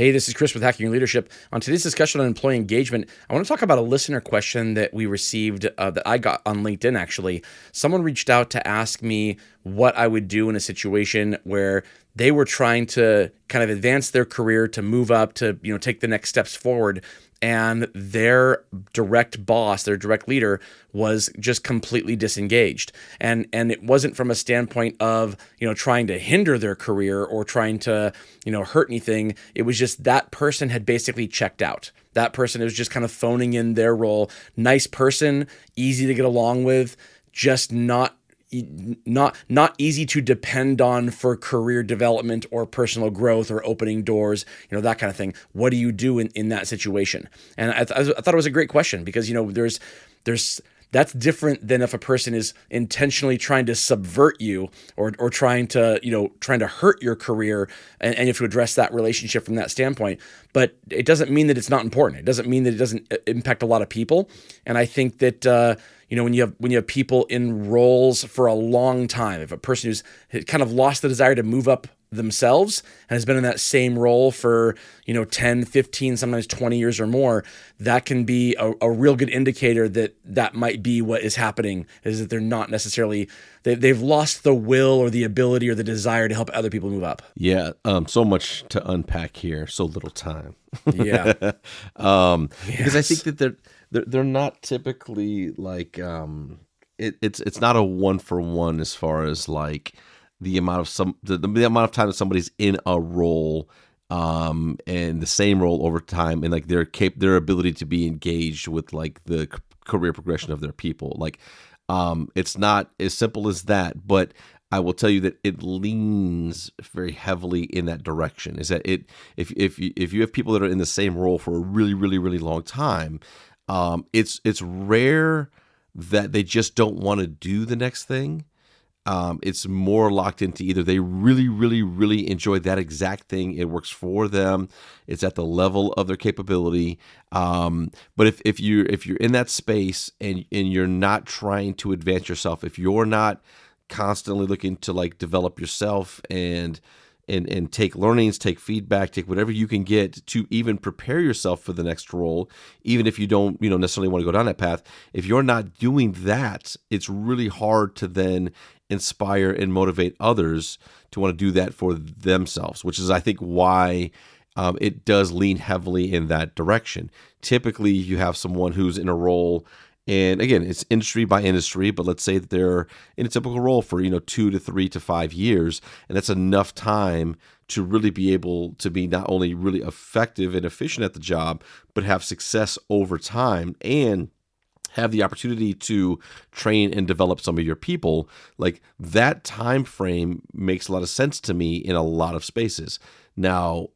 Hey, this is Chris with Hacking Your Leadership. On today's discussion on employee engagement, I want to talk about a listener question that we received that I got on LinkedIn, actually. Someone reached out to ask me what I would do in a situation where they were trying to kind of advance their career, to move up, to take the next steps forward. And their direct boss, their direct leader, was just completely disengaged. And it wasn't from a standpoint of, trying to hinder their career or trying to, hurt anything. It was just that person had basically checked out. That person was just kind of phoning in their role. Nice person, easy to get along with, just not easy to depend on for career development or personal growth or opening doors, that kind of thing. What do you do in that situation? And I thought it was a great question because, there's that's different than if a person is intentionally trying to subvert you or trying to hurt your career, and you have to address that relationship from that standpoint. But it doesn't mean that it's not important. It doesn't mean that it doesn't impact a lot of people. And I think that when you have people in roles for a long time, if a person who's kind of lost the desire to move up themselves and has been in that same role for 10, 15, sometimes 20 years or more, that can be a real good indicator that might be what is happening, is that they're not necessarily, they've lost the will or the ability or the desire to help other people move up. Yeah, so much to unpack here, so little time. Yeah. Because I think that they're not typically like it's not a one for one as far as like the amount of the amount of time that somebody's in a role and the same role over time, and like their ability to be engaged with like the career progression of their people. Like it's not as simple as that, but I will tell you that it leans very heavily in that direction. Is that if you have people that are in the same role for a really, really, really long time, it's rare that they just don't want to do the next thing. It's more locked into either they really, really, really enjoy that exact thing. It works for them. It's at the level of their capability. But if you're in that space and you're not trying to advance yourself, if you're not constantly looking to like develop yourself and take learnings, take feedback, take whatever you can get to even prepare yourself for the next role, even if you don't necessarily want to go down that path. If you're not doing that, it's really hard to then inspire and motivate others to want to do that for themselves, which is, I think, why it does lean heavily in that direction. Typically, you have someone who's in a role, and again, it's industry by industry, but let's say that they're in a typical role for 2 to 3 to 5 years, and that's enough time to really be able to be not only really effective and efficient at the job, but have success over time and have the opportunity to train and develop some of your people. Like that time frame makes a lot of sense to me in a lot of spaces. Now,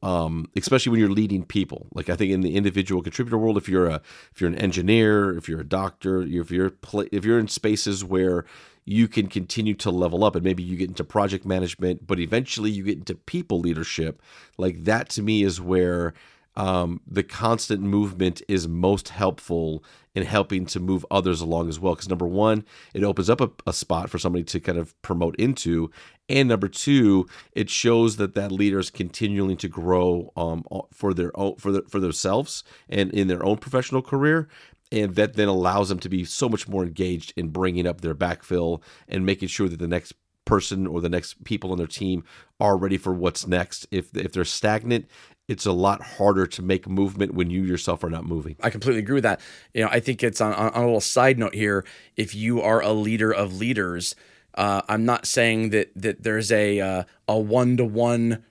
especially when you're leading people, like I think in the individual contributor world, if you're an engineer, if you're a doctor, if you're in spaces where you can continue to level up and maybe you get into project management, but eventually you get into people leadership, like that to me is where the constant movement is most helpful in helping to move others along as well. Because number one, it opens up a spot for somebody to kind of promote into. And number two, it shows that leader is continuing to grow for themselves and in their own professional career. And that then allows them to be so much more engaged in bringing up their backfill and making sure that the next person or the next people on their team are ready for what's next. If they're stagnant, it's a lot harder to make movement when you yourself are not moving. I completely agree with that. I think it's on a little side note here. If you are a leader of leaders, I'm not saying that there's a 1-to-1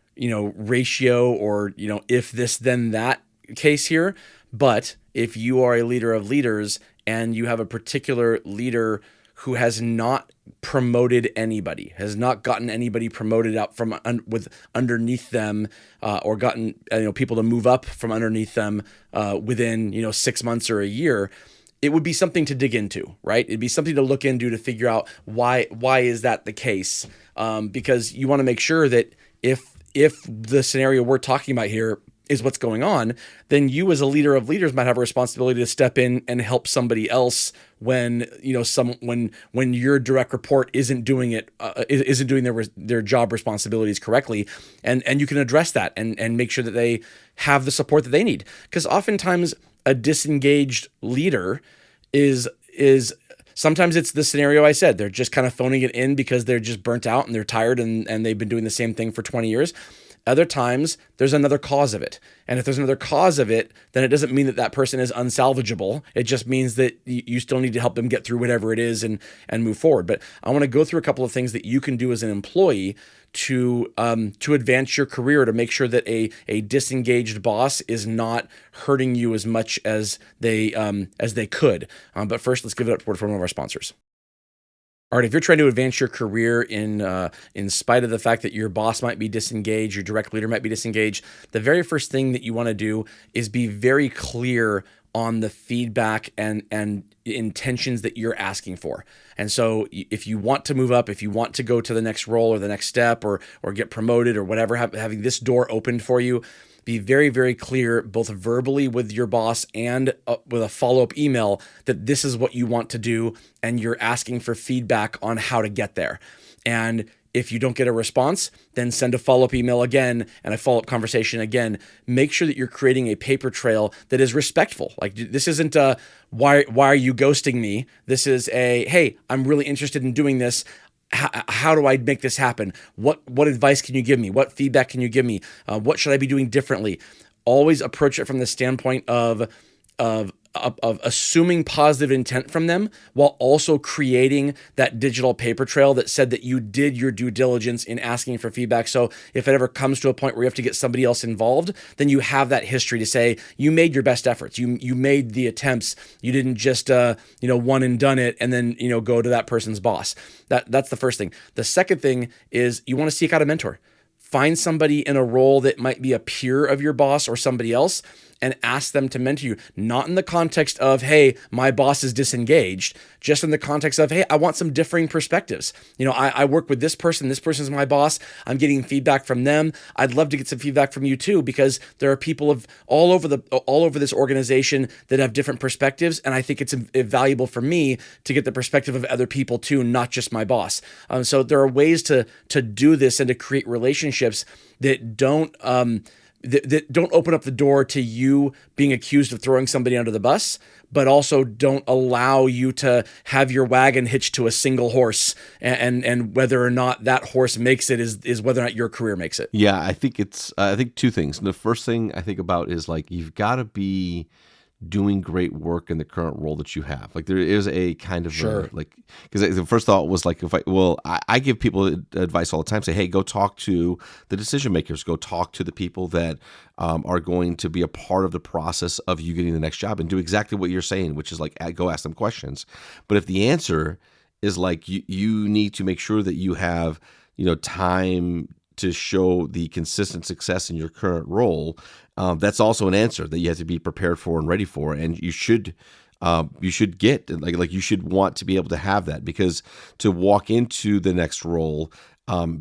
ratio or if this then that case here. But if you are a leader of leaders and you have a particular leader who has not promoted anybody, has not gotten anybody promoted up from with underneath them, or gotten people to move up from underneath them within 6 months or a year, it would be something to dig into, right? It'd be something to look into to figure out why is that the case, because you want to make sure that if the scenario we're talking about here is what's going on, then you as a leader of leaders might have a responsibility to step in and help somebody else when when your direct report isn't doing their job responsibilities correctly, and you can address that and make sure that they have the support that they need, because oftentimes a disengaged leader is sometimes it's the scenario I said. They're just kind of phoning it in because they're just burnt out and they're tired, and they've been doing the same thing for 20 years. Other times, there's another cause of it. And if there's another cause of it, then it doesn't mean that that person is unsalvageable. It just means that you still need to help them get through whatever it is and move forward. But I want to go through a couple of things that you can do as an employee to advance your career, to make sure that a disengaged boss is not hurting you as much as they could. But first, let's give it up for one of our sponsors. All right, if you're trying to advance your career in spite of the fact that your boss might be disengaged, your direct leader might be disengaged, the very first thing that you want to do is be very clear on the feedback and intentions that you're asking for. And so if you want to move up, if you want to go to the next role or the next step or get promoted or whatever, having this door opened for you, be very, very clear, both verbally with your boss and with a follow-up email, that this is what you want to do, and you're asking for feedback on how to get there. And if you don't get a response, then send a follow-up email again and a follow-up conversation again. Make sure that you're creating a paper trail that is respectful. Like, this isn't a, why are you ghosting me? This is a, hey, I'm really interested in doing this. How do I make this happen? What advice can you give me? What feedback can you give me? What should I be doing differently? Always approach it from the standpoint of assuming positive intent from them, while also creating that digital paper trail that said that you did your due diligence in asking for feedback. So if it ever comes to a point where you have to get somebody else involved, then you have that history to say you made your best efforts. You made the attempts. You didn't just one and done it and then go to that person's boss. That's the first thing. The second thing is you want to seek out a mentor. Find somebody in a role that might be a peer of your boss or somebody else, and ask them to mentor you, not in the context of, hey, my boss is disengaged, just in the context of, hey, I want some differing perspectives. I work with this person's my boss. I'm getting feedback from them. I'd love to get some feedback from you too, because there are people all over this organization that have different perspectives, and I think it's valuable for me to get the perspective of other people too, not just my boss. So there are ways to do this and to create relationships that don't open up the door to you being accused of throwing somebody under the bus, but also don't allow you to have your wagon hitched to a single horse, and whether or not that horse makes it is whether or not your career makes it. Yeah, I think two things. The first thing I think about is, like, you've got to be doing great work in the current role that you have. Like, there is a kind of Sure. because the first thought was like, I give people advice all the time, say, hey, go talk to the decision makers, go talk to the people that are going to be a part of the process of you getting the next job, and do exactly what you're saying, which is like, go ask them questions. But if the answer is like, you need to make sure that you have time to show the consistent success in your current role, that's also an answer that you have to be prepared for and ready for, and you should get like you should want to be able to have that, because to walk into the next role,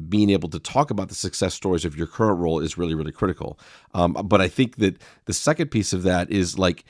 being able to talk about the success stories of your current role is really, really critical. But I think that the second piece of that is like,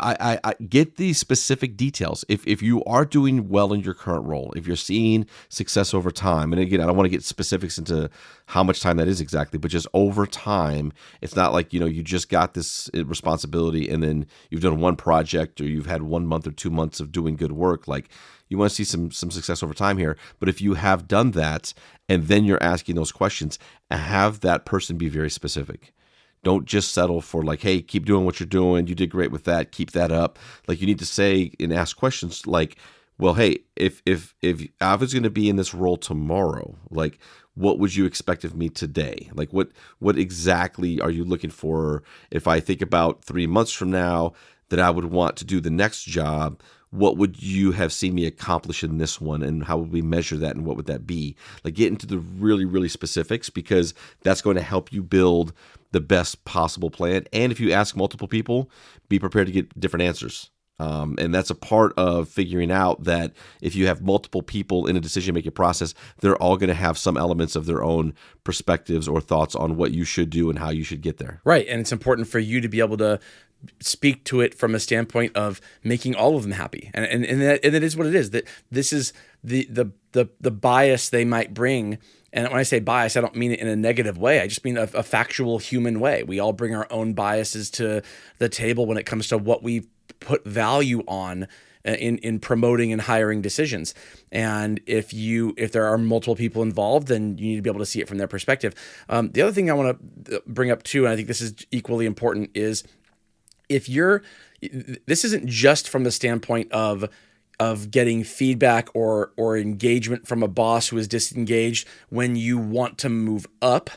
I get the specific details. If you are doing well in your current role, if you're seeing success over time, and again, I don't want to get specifics into how much time that is exactly, but just over time, it's not like, you just got this responsibility and then you've done one project or you've had 1 month or 2 months of doing good work. Like, you want to see some success over time here. But if you have done that and then you're asking those questions, have that person be very specific. Don't just settle for like, hey, keep doing what you're doing. You did great with that. Keep that up. Like, you need to say and ask questions like, well, hey, if I was going to be in this role tomorrow, like, what would you expect of me today? Like, what exactly are you looking for? If I think about 3 months from now that I would want to do the next job, what would you have seen me accomplish in this one, and how would we measure that, and what would that be? Like, get into the really, really specifics, because that's going to help you build the best possible plan. And if you ask multiple people, be prepared to get different answers. And that's a part of figuring out that if you have multiple people in a decision-making process, they're all going to have some elements of their own perspectives or thoughts on what you should do and how you should get there. Right. And it's important for you to be able to speak to it from a standpoint of making all of them happy. And that is what it is. That this is the bias they might bring. And when I say bias, I don't mean it in a negative way. I just mean a factual human way. We all bring our own biases to the table when it comes to what we put value on in promoting and hiring decisions. And if there are multiple people involved, then you need to be able to see it from their perspective. The other thing I want to bring up too, and I think this is equally important, is this isn't just from the standpoint of getting feedback or engagement from a boss who is disengaged when you want to move up,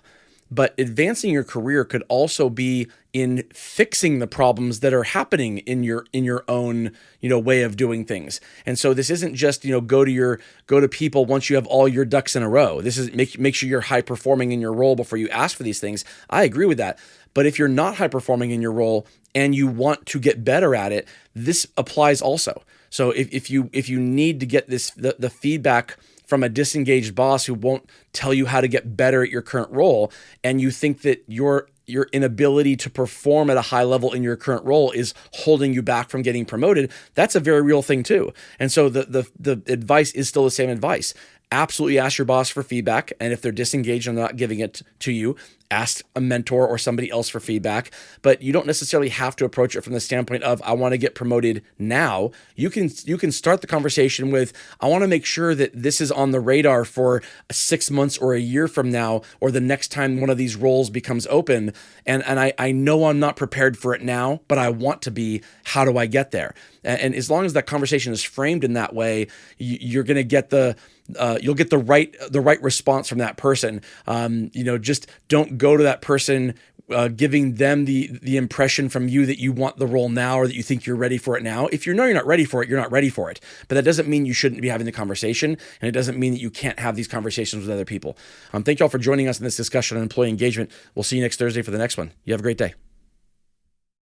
but advancing your career could also be in fixing the problems that are happening in your own, way of doing things. And so this isn't just, go to people once you have all your ducks in a row. This is make sure you're high performing in your role before you ask for these things. I agree with that. But if you're not high performing in your role and you want to get better at it, this applies also. So if you need to get the feedback from a disengaged boss who won't tell you how to get better at your current role, and you think that your inability to perform at a high level in your current role is holding you back from getting promoted, that's a very real thing too. And so the advice is still the same advice. Absolutely ask your boss for feedback, and if they're disengaged and not giving it to you, ask a mentor or somebody else for feedback. But you don't necessarily have to approach it from the standpoint of, I want to get promoted now. You can start the conversation with, I want to make sure that this is on the radar for 6 months or a year from now, or the next time one of these roles becomes open. And I know I'm not prepared for it now, but I want to be. How do I get there? And as long as that conversation is framed in that way, you're going to get you'll get the right response from that person. Just don't go to that person giving them the impression from you that you want the role now or that you think you're ready for it now. If you know you're not ready for it, you're not ready for it. But that doesn't mean you shouldn't be having the conversation, and it doesn't mean that you can't have these conversations with other people. Thank you all for joining us in this discussion on employee engagement. We'll see you next Thursday for the next one. You have a great day.